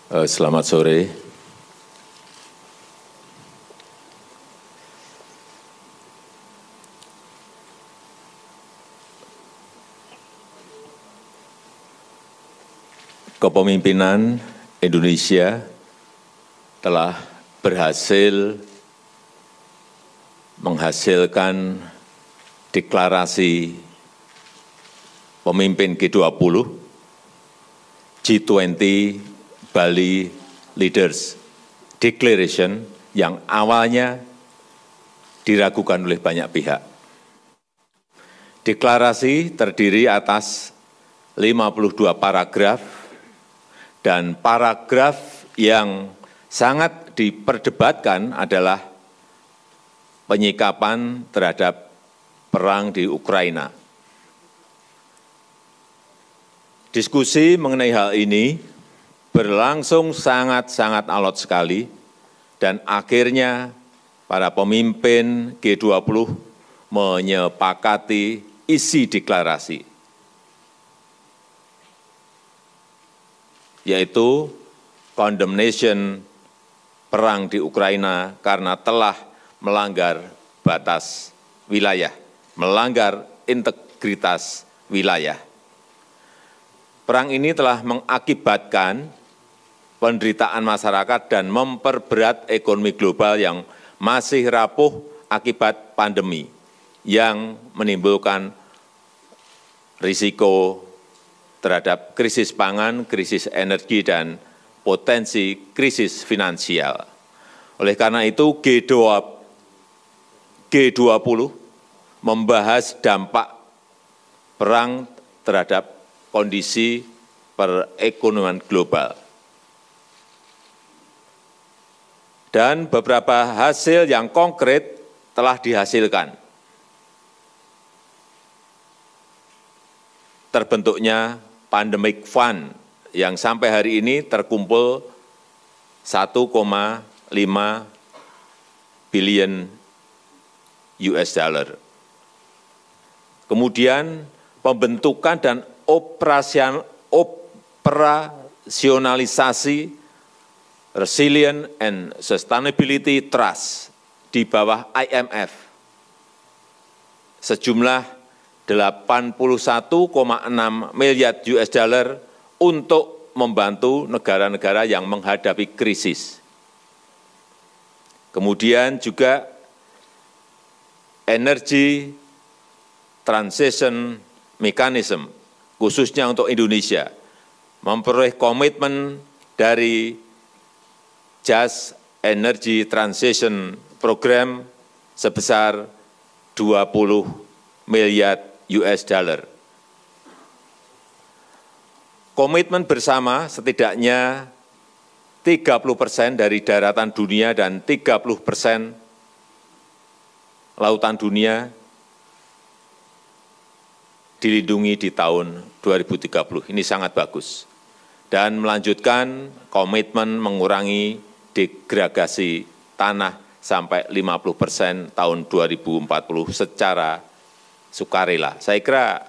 Selamat sore. Kepemimpinan Indonesia telah berhasil menghasilkan deklarasi pemimpin G20, G20 Bali Leaders Declaration yang awalnya diragukan oleh banyak pihak. Deklarasi terdiri atas 52 paragraf dan paragraf yang sangat diperdebatkan adalah penyikapan terhadap perang di Ukraina. Diskusi mengenai hal ini berlangsung sangat-sangat alot sekali dan akhirnya para pemimpin G20 menyepakati isi deklarasi, yaitu condemnation perang di Ukraina karena telah melanggar batas wilayah, melanggar integritas wilayah. Perang ini telah mengakibatkan penderitaan masyarakat dan memperberat ekonomi global yang masih rapuh akibat pandemi yang menimbulkan risiko terhadap krisis pangan, krisis energi, dan potensi krisis finansial. Oleh karena itu, G20 membahas dampak perang terhadap kondisi perekonomian global. Dan beberapa hasil yang konkret telah dihasilkan. Terbentuknya Pandemic Fund yang sampai hari ini terkumpul 1,5 billion US dollar. Kemudian pembentukan dan operasionalisasi Resilient and Sustainability Trust di bawah IMF sejumlah 81,6 miliar US dollar untuk membantu negara-negara yang menghadapi krisis. Kemudian juga Energy Transition Mechanism, khususnya untuk Indonesia, memperoleh komitmen dari Just Energy Transition Program sebesar 20 miliar US dollar. Komitmen bersama setidaknya 30% dari daratan dunia dan 30% lautan dunia dilindungi di tahun 2030. Ini sangat bagus. Dan melanjutkan komitmen mengurangi degradasi tanah sampai 50% tahun 2040 secara sukarela. Saya kira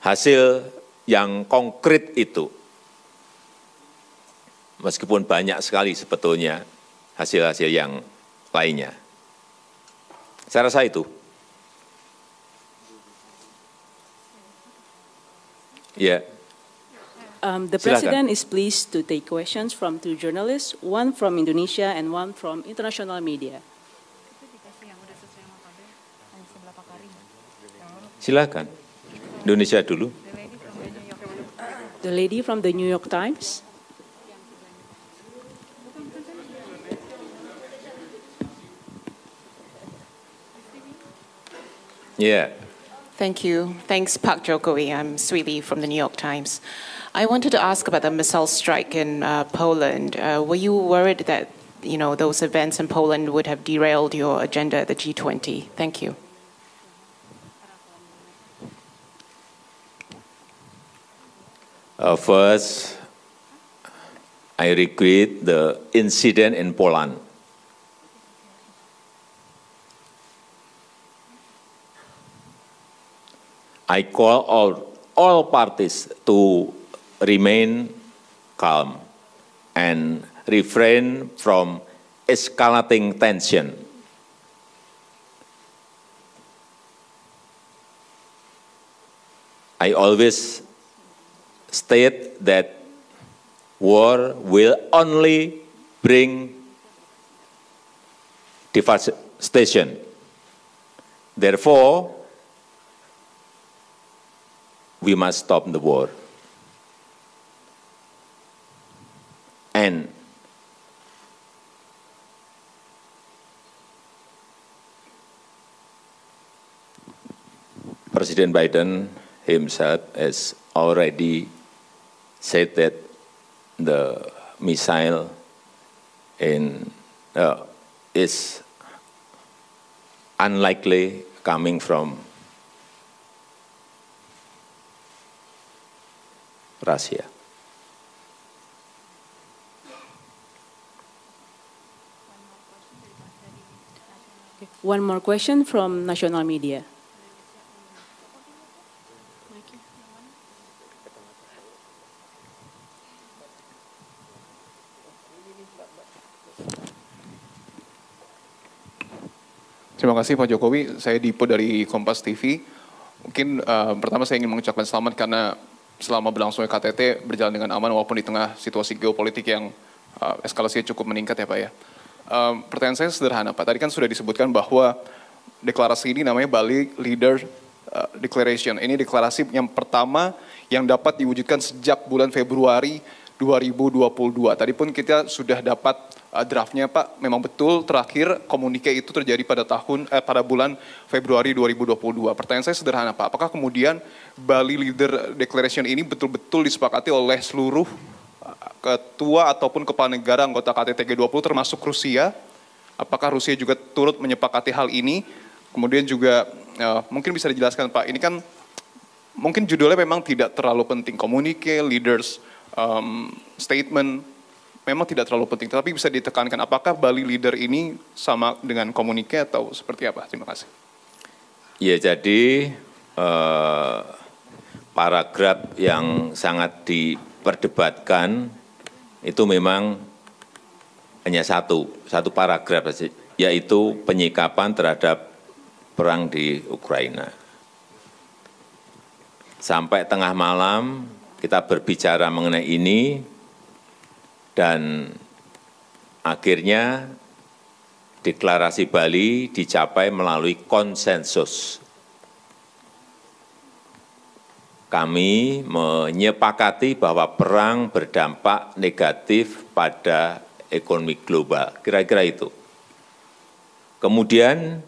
hasil yang konkret itu, meskipun banyak sekali sebetulnya hasil-hasil yang lainnya. Saya rasa itu. Ya. The President is pleased to take questions from two journalists, one from Indonesia and one from international media. Silakan. Indonesia dulu. The lady from the New York Times. Yeah. Thank you. Thanks, Pak Jokowi. I'm Sweetie from the New York Times. I wanted to ask about the missile strike in Poland. Were you worried that, those events in Poland would have derailed your agenda at the G20? Thank you. First, I regret the incident in Poland. I call all parties to remain calm and refrain from escalating tension. I always state that war will only bring devastation. Therefore, we must stop the war. And President Biden himself has already said that the missile is unlikely coming from Russia. One more question from national media. Terima kasih Pak Jokowi, saya Dipo dari Kompas TV. Mungkin pertama saya ingin mengucapkan selamat karena selama berlangsungnya KTT berjalan dengan aman walaupun di tengah situasi geopolitik yang eskalasinya cukup meningkat ya Pak ya. Pertanyaan saya sederhana Pak, tadi kan sudah disebutkan bahwa deklarasi ini namanya Bali Leader Declaration. Ini deklarasi yang pertama yang dapat diwujudkan sejak bulan Februari 2022. Tadi pun kita sudah dapat draftnya Pak, memang betul terakhir komunike itu terjadi pada bulan Februari 2022. Pertanyaan saya sederhana Pak, apakah kemudian Bali Leader Declaration ini betul-betul disepakati oleh seluruh ketua ataupun kepala negara anggota KTT G20 termasuk Rusia? Apakah Rusia juga turut menyepakati hal ini? Kemudian juga mungkin bisa dijelaskan Pak, ini kan mungkin judulnya memang tidak terlalu penting, komunike, leaders, statement, memang tidak terlalu penting, tapi bisa ditekankan apakah Bali Leader ini sama dengan komunike atau seperti apa? Terima kasih. Ya, jadi paragraf yang sangat diperdebatkan itu memang hanya satu paragraf, yaitu penyikapan terhadap perang di Ukraina. Sampai tengah malam kita berbicara mengenai ini, dan akhirnya deklarasi Bali dicapai melalui konsensus. Kami menyepakati bahwa perang berdampak negatif pada ekonomi global, kira-kira itu. Kemudian